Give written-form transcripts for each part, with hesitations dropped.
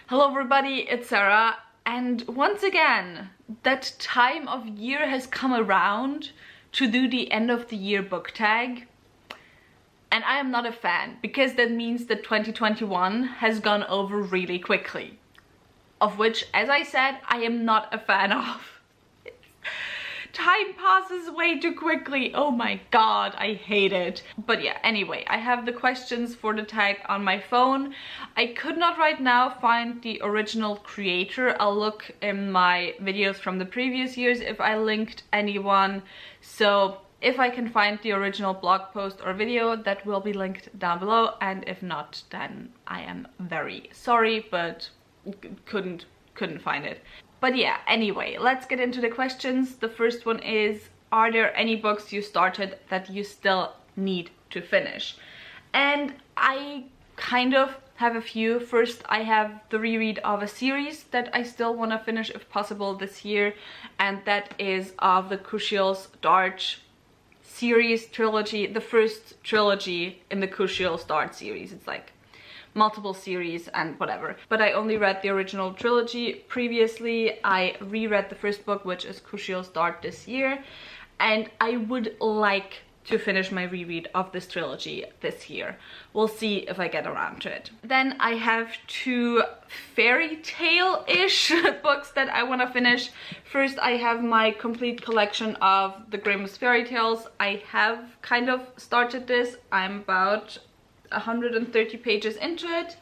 Hello everybody, it's Sarah, and once again, that time of year has come around to do the end of the year book tag. And I am not a fan, because that means that 2021 has gone over really quickly. Of which, as I said, I am not a fan of. Time passes way too quickly. Oh my god, I hate it. But yeah, anyway, I have the questions for the tag on my phone. I could not right now find the original creator. I'll look in my videos from the previous years if I linked anyone. So if I can find the original blog post or video, that will be linked down below. And if not, then I am very sorry, but couldn't find it. But yeah, anyway, let's get into the questions. The first one is, are there any books you started that you still need to finish? And I kind of have a few. First, I have the reread of a series that I still want to finish if possible this year, and that is of the Crucial Start series trilogy, the first trilogy in the Crucial Start series. It's like multiple series and whatever, but I only read the original trilogy previously. I reread the first book, which is Crucial Start, this year, and I would like to finish my reread of this trilogy this year. We'll see if I get around to it. Then I have two fairy tale-ish books that I want to finish. First, I have my complete collection of the Grimm's fairy tales. I have kind of started this. I'm about 130 pages into it,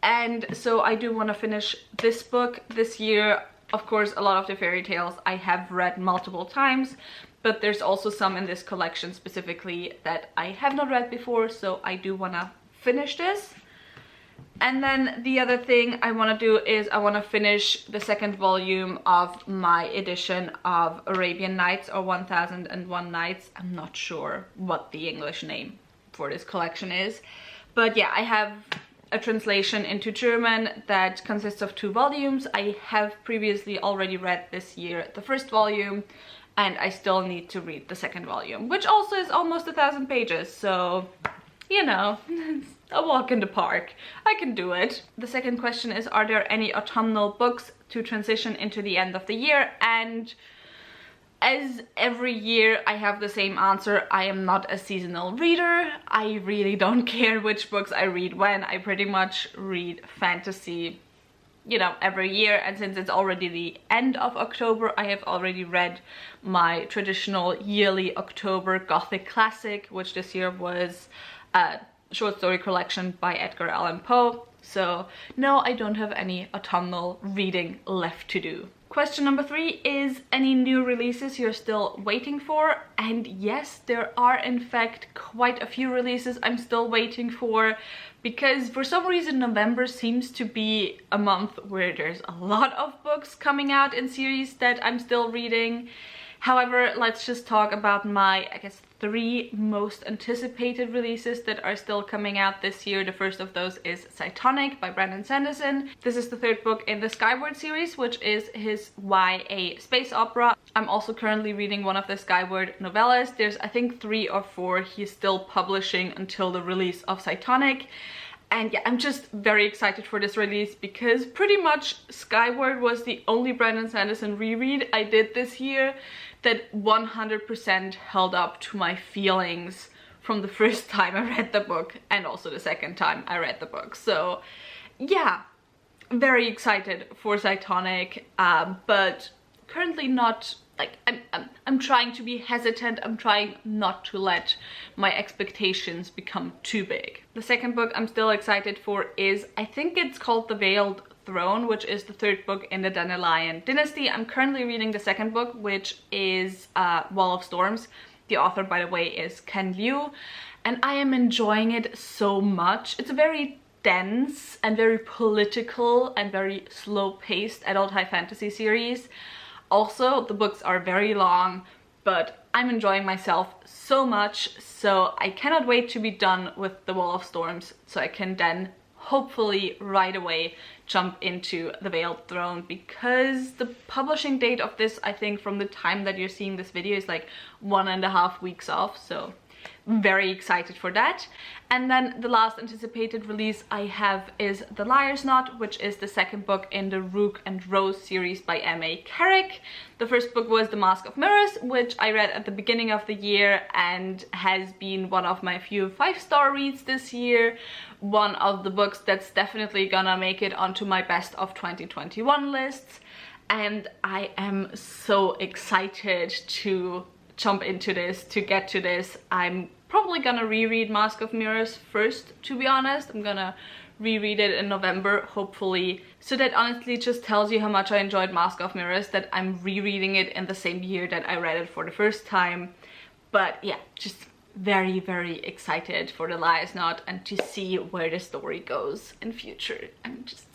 and so I do want to finish this book this year. Of course, a lot of the fairy tales I have read multiple times, but there's also some in this collection specifically that I have not read before, so I do want to finish this. And then the other thing I want to do is I want to finish the second volume of my edition of Arabian Nights, or 1001 Nights. I'm not sure what the English name for this collection is, but yeah, I have a translation into German that consists of 2 volumes. I have previously already read this year the first volume, and I still need to read the second volume, which also is almost 1,000 pages, so you know, a walk in the park. I can do it. The second question is, are there any autumnal books to transition into the end of the year? And as every year, I have the same answer. I am not a seasonal reader. I really don't care which books I read when. I pretty much read fantasy, you know, every year. And since it's already the end of October, I have already read my traditional yearly October Gothic classic, which this year was a short story collection by Edgar Allan Poe. So no, I don't have any autumnal reading left to do. Question number 3 is, any new releases you're still waiting for? And yes, there are in fact quite a few releases I'm still waiting for, because for some reason November seems to be a month where there's a lot of books coming out in series that I'm still reading. However, let's just talk about my, I guess, 3 most anticipated releases that are still coming out this year. The first of those is Cytonic by Brandon Sanderson. This is the 3rd book in the Skyward series, which is his YA space opera. I'm also currently reading one of the Skyward novellas. There's, I think, 3 or 4 he's still publishing until the release of Cytonic. And yeah, I'm just very excited for this release, because pretty much Skyward was the only Brandon Sanderson reread I did this year that 100% held up to my feelings from the first time I read the book, and also the second time I read the book. So yeah, very excited for Cytonic, but currently not, like, I'm trying to be hesitant. I'm trying not to let my expectations become too big. The second book I'm still excited for is, I think it's called The Veiled Throne, which is the 3rd book in the Dandelion Dynasty. I'm currently reading the 2nd book, which is Wall of Storms. The author, by the way, is Ken Liu, and I am enjoying it so much. It's a very dense and very political and very slow-paced adult high fantasy series. Also, the books are very long, but I'm enjoying myself so much, so I cannot wait to be done with The Wall of Storms, so I can then hopefully right away jump into The Veiled Throne, because the publishing date of this, I think from the time that you're seeing this video, is like 1.5 weeks off. So very excited for that. And then the last anticipated release I have is The Liar's Knot, which is the second book in the Rook and Rose series by M.A. Carrick. The first book was The Mask of Mirrors, which I read at the beginning of the year and has been one of my few 5-star reads this year. One of the books that's definitely gonna make it onto my best of 2021 lists. And I am so excited to jump into this, to get to this. I'm probably gonna reread Mask of Mirrors first, to be honest. I'm gonna reread it in November, hopefully. So that honestly just tells you how much I enjoyed Mask of Mirrors, that I'm rereading it in the same year that I read it for the first time. But yeah, just very, very excited for The Liar's Knot and to see where the story goes in future. And just,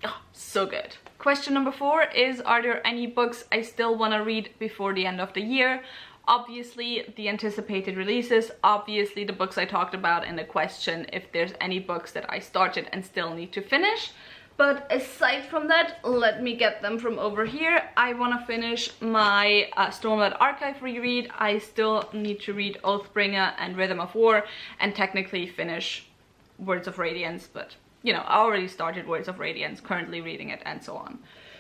oh, so good. Question number 4 is, are there any books I still want to read before the end of the year? Obviously the anticipated releases, obviously the books I talked about in the question, if there's any books that I started and still need to finish. But aside from that, let me get them from over here. I want to finish my Stormlight Archive reread. I still need to read Oathbringer and Rhythm of War and technically finish Words of Radiance, but you know, I already started Words of Radiance, currently reading it and so on.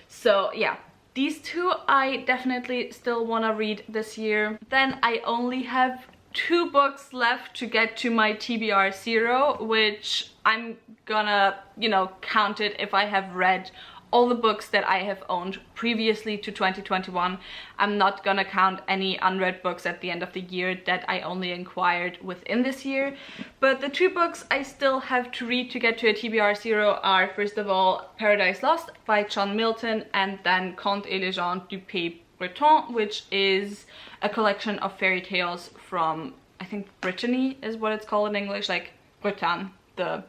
So yeah, these two I definitely still want to read this year. Then I only have 2 books left to get to my TBR 0, which I'm gonna, you know, count it if I have read all the books that I have owned previously to 2021. I'm not gonna count any unread books at the end of the year that I only acquired within this year. But the 2 books I still have to read to get to a TBR 0 are, first of all, Paradise Lost by John Milton, and then Contes et légendes du Pays Breton, which is a collection of fairy tales from, I think, Brittany is what it's called in English, like Bretagne, the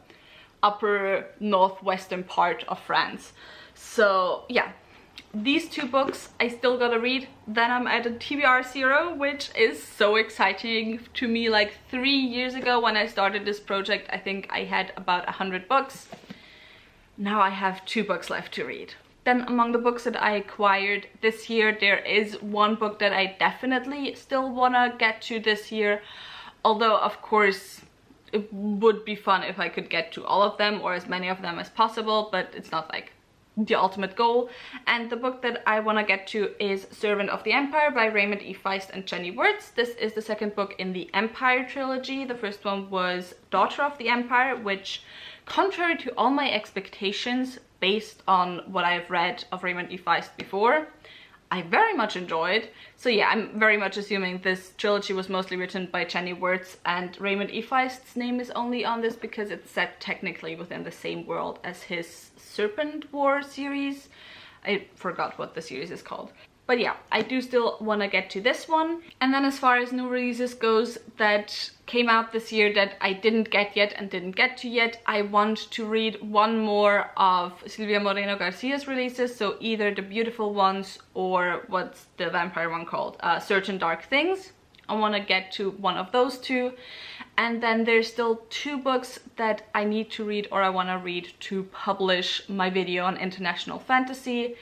upper northwestern part of France. So yeah, these 2 books I still gotta read. Then I'm at a TBR 0, which is so exciting to me. Like 3 years ago when I started this project, I think I had about 100 books. Now I have 2 books left to read. Then among the books that I acquired this year, there is one book that I definitely still wanna get to this year. Although of course it would be fun if I could get to all of them or as many of them as possible, but it's not like the ultimate goal. And the book that I want to get to is Servant of the Empire by Raymond E. Feist and Jenny Wirtz. This is the second book in the Empire trilogy. The first one was Daughter of the Empire, which, contrary to all my expectations based on what I've read of Raymond E. Feist before, I very much enjoyed. So yeah, I'm very much assuming this trilogy was mostly written by Jenny Wirtz, and Raymond E. Feist's name is only on this because it's set technically within the same world as his Serpent War series. I forgot what the series is called. But yeah, I do still want to get to this one. And then as far as new releases goes that came out this year that I didn't get yet and didn't get to yet, I want to read one more of Silvia Moreno Garcia's releases, so either The Beautiful Ones or what's the vampire one called? Certain Dark Things. I want to get to one of those 2. And then there's still 2 books that I need to read or I want to read to publish my video on international fantasy.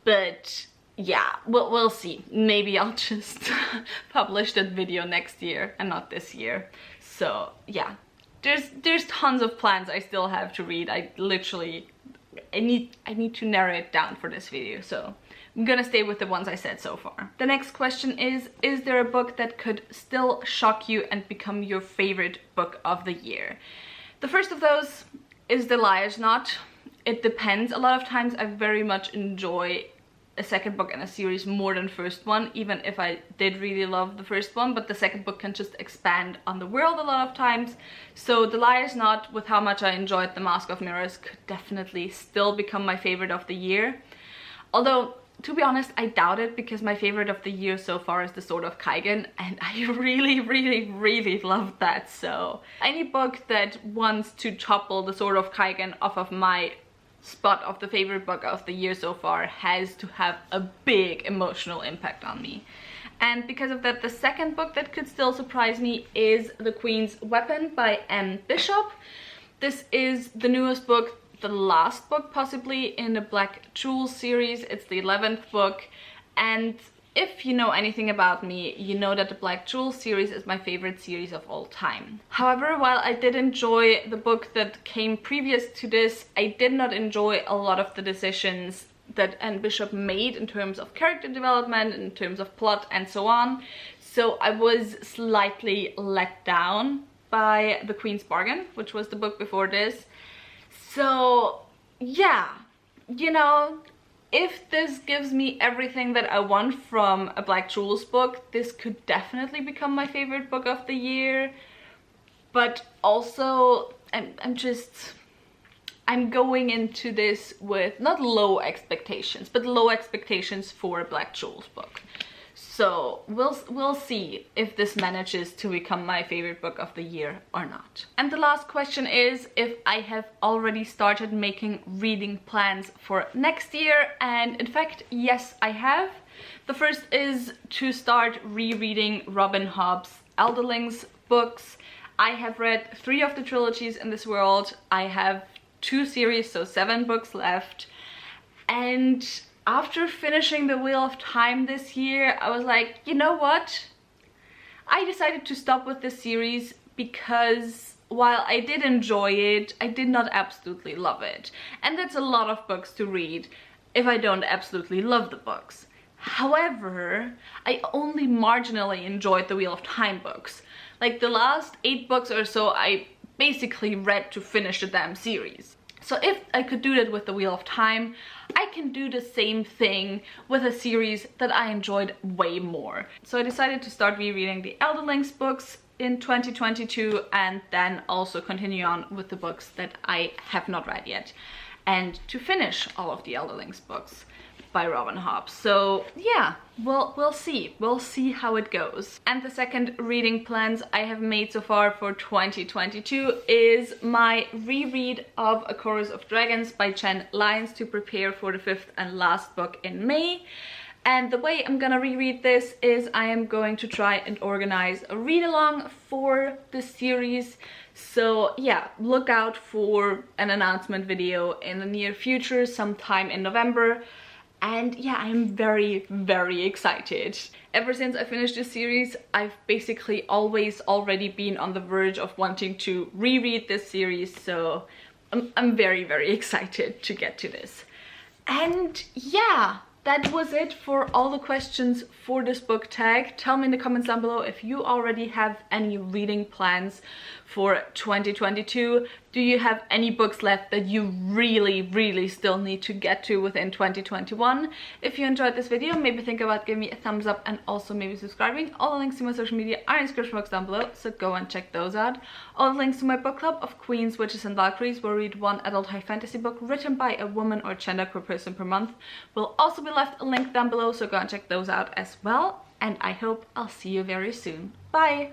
But yeah, we'll see. Maybe I'll just publish that video next year and not this year. So yeah, there's tons of plans I still have to read. I need to narrow it down for this video, so I'm gonna stay with the ones I said so far. The next question is there a book that could still shock you and become your favorite book of the year? The first of those is The Liar's Knot. It depends. A lot of times I very much enjoy a second book in a series more than first one, even if I did really love the first one, but the second book can just expand on the world a lot of times. So The Liar's Knot, with how much I enjoyed The Mask of Mirrors, could definitely still become my favorite of the year. Although, to be honest, I doubt it, because my favorite of the year so far is The Sword of Kaigen, and I really love that. So any book that wants to topple The Sword of Kaigen off of my spot of the favorite book of the year so far has to have a big emotional impact on me. And because of that, the second book that could still surprise me is The Queen's Weapon by Anne Bishop. This is the newest book, the last book possibly in the Black Jewels series. It's the 11th book, and if you know anything about me, you know that the Black Jewel series is my favorite series of all time. However, while I did enjoy the book that came previous to this, I did not enjoy a lot of the decisions that Anne Bishop made in terms of character development, in terms of plot and so on. So I was slightly let down by The Queen's Bargain, which was the book before this. So yeah, you know, if this gives me everything that I want from a Black Jewels book, this could definitely become my favorite book of the year. But also, I'm going into this with not low expectations, but low expectations for a Black Jewels book. So we'll see if this manages to become my favorite book of the year or not. And the last question is if I have already started making reading plans for next year. And in fact, yes, I have. The first is to start rereading Robin Hobb's Elderlings books. I have read 3 of the trilogies in this world. I have 2 series, so 7 books left. And after finishing The Wheel of Time this year, I was like, you know what? I decided to stop with this series because while I did enjoy it, I did not absolutely love it. And that's a lot of books to read if I don't absolutely love the books. However, I only marginally enjoyed the Wheel of Time books. Like the last 8 books or so, I basically read to finish the damn series. So if I could do that with the Wheel of Time, I can do the same thing with a series that I enjoyed way more. So I decided to start rereading the Elderlings books in 2022 and then also continue on with the books that I have not read yet. And to finish all of the Elderlings books by Robin Hobb. So yeah, we'll see. We'll see how it goes. And the second reading plans I have made so far for 2022 is my reread of A Chorus of Dragons by Jen Lyons to prepare for the 5th and last book in May. And the way I'm gonna reread this is I am going to try and organize a read-along for the series. So yeah, look out for an announcement video in the near future, sometime in November. And yeah, I'm very, very excited. Ever since I finished this series, I've basically always already been on the verge of wanting to reread this series, so I'm very, very excited to get to this. And yeah, that was it for all the questions for this book tag. Tell me in the comments down below if you already have any reading plans for 2022. Do you have any books left that you really, really still need to get to within 2021? If you enjoyed this video, maybe think about giving me a thumbs up and also maybe subscribing. All the links to my social media are in the description box down below, so go and check those out. All the links to my book club of Queens, Witches and Valkyries, where I read 1 adult high fantasy book written by a woman or genderqueer person per month, will also be left a link down below, so go and check those out as well. And I hope I'll see you very soon. Bye!